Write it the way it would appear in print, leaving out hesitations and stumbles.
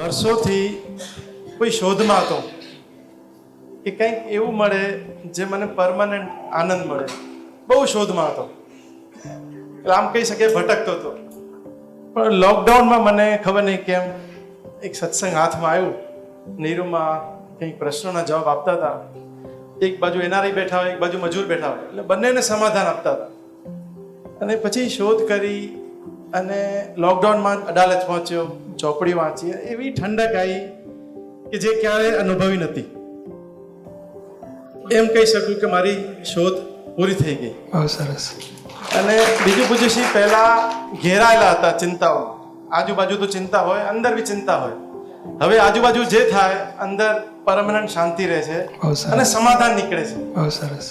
વર્ષોથી કોઈ શોધમાં હતો કે કંઈક એવું મળે જે મને પરમાનન્ટ આનંદ મળે. બહુ શોધમાં હતો, એટલે આમ કહી શકે ભટકતો હતો. પણ લોકડાઉનમાં મને ખબર નહીં કેમ એક સત્સંગ હાથમાં આવ્યું. નીરુમાં કંઈક પ્રશ્નોના જવાબ આપતા હતા. એક બાજુ એનઆરઆઈ બેઠા હોય, એક બાજુ મજૂર બેઠા હોય, એટલે બંનેને સમાધાન આપતા હતા. અને પછી શોધ કરી અને લોકડાઉનમાં અડાલજ પહોંચ્યો, ચોપડી વાંચી. એવી ઠંડક આવી કે જે ક્યારે અનુભવી નથી. એમ કહી શકું કે મારી શોધ પૂરી થઈ ગઈ. બહુ સરસ. અને બીજું પૂછ્યું, પહેલા ઘેરાયેલા હતા ચિંતાઓ. આજુબાજુ તો ચિંતા હોય, અંદર બી ચિંતા હોય. હવે આજુબાજુ જે થાય અંદર પરમનન્ટ શાંતિ રહે છે બહુ સરસ. અને સમાધાન નીકળે છે. બહુ સરસ.